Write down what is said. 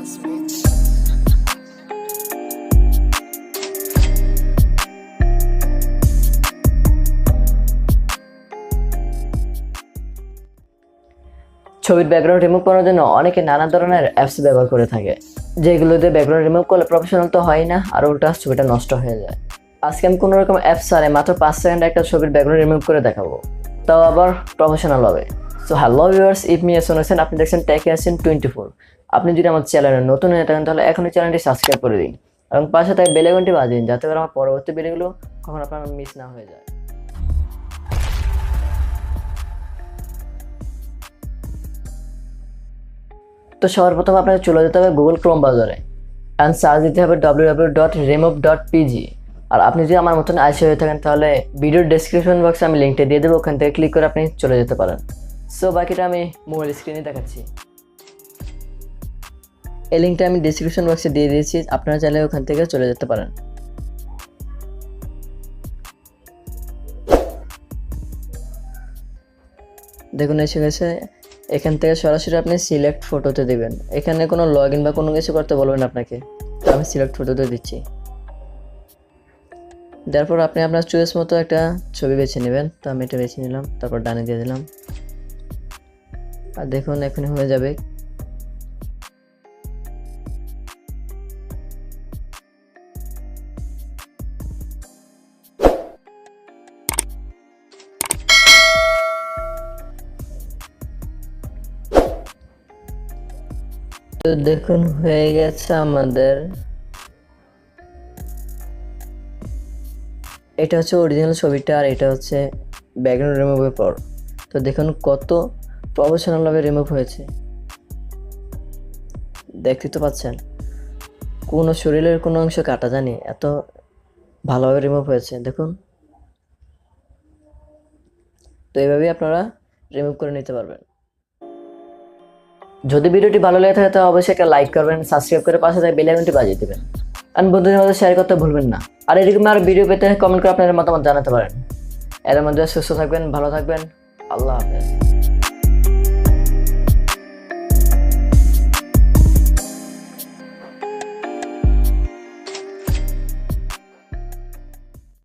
ছবির background remove করার জন্য অনেকে নানা ধরনের অ্যাপস ব্যবহার করে থাকে, যেগুলোতে ব্যাকগ্রাউন্ড রিমুভ করলে প্রফেশনাল তো হয় না, আর উল্টা ছবিটা নষ্ট হয়ে যায়। আজকে আমি কোনো রকম অ্যাপস ছাড়াই মাত্র 5 সেকেন্ডে একটা ছবির ব্যাকগ্রাউন্ড রিমুভ করে দেখাবো, তাও আবার প্রফেশনাল হবে। So hello viewers, if me Eyasin, আপনি দেখছেন Eyasin24। আপনি যদি আমার চ্যানেলে নতুন হয়ে থাকেন তাহলে এখনই চ্যানেলটি সাবস্ক্রাইব করে দিন এবং পাশে তাই বেল আইকনটি বাজিয়ে দিন, যাতে করে আমার পরবর্তী ভিডিওগুলো কখনো আপনার মিস না হয়ে যায়। তো সবার প্রথমে আপনাকে চলে যেতে হবে গুগল ক্রোম ব্রাউজারে অ্যান্ড সার্চ দিতে হবে www.remove.pg। আর আপনি যদি আমার মতন আইসি হয়ে থাকেন তাহলে ভিডিওর ডেসক্রিপশন বক্সে আমি লিঙ্কটা দিয়ে দেবো, ওখান থেকে ক্লিক করে আপনি চলে যেতে পারেন। সো বাকিটা আমি মোবাইল স্ক্রিনে দেখাচ্ছি। এই লিঙ্কটা আমি ডেসক্রিপশন বক্সে দিয়ে দিয়েছি, আপনারা চাইলে ওখান থেকে চলে যেতে পারেন। দেখুন এসে গেছে। এখান থেকে সরাসরি আপনি সিলেক্ট ফটোতে দিবেন, এখানে কোনো লগ ইন বা কোনো কিছু করতে বলবেন আপনাকে। আমি সিলেক্ট ফটোতে দিচ্ছি। তারপর আপনি আপনার চয়েস মতো একটা ছবি বেছে নেবেন। তো আমি এটা বেছে নিলাম, তারপর ডানে দিয়ে দিলাম। আর দেখুন এখনই হয়ে যাবে। তো দেখুন হয়ে গেছে আমাদের। এটা হচ্ছে অরিজিনাল ছবিটা, আর এটা হচ্ছে ব্যাকগ্রাউন্ড রিমুভের পর। তো দেখুন কত প্রফেশনালভাবে রিমুভ হয়েছে, দেখতে তো পাচ্ছেন। কোনো শরীরের কোনো অংশ কাটা জানি, এত ভালোভাবে রিমুভ হয়েছে দেখুন। তো এইভাবেই আপনারা রিমুভ করে নিতে পারবেন। যদি ভিডিওটি ভালো লেগে থাকে তাহলে অবশ্যই একটা লাইক করবেন, সাবস্ক্রাইব করে পাশে থাকা বেল আইকনটি বাজিয়ে দেবেন, আর বন্ধুদের মধ্যে শেয়ার করতে ভুলবেন না। আর এরকম আর ভিডিও পেতে কমেন্ট করে আপনাদের মতামত জানাতে পারেন। এর মধ্যে সুস্থ থাকবেন, ভালো থাকবেন, আল্লাহ হাফেজ।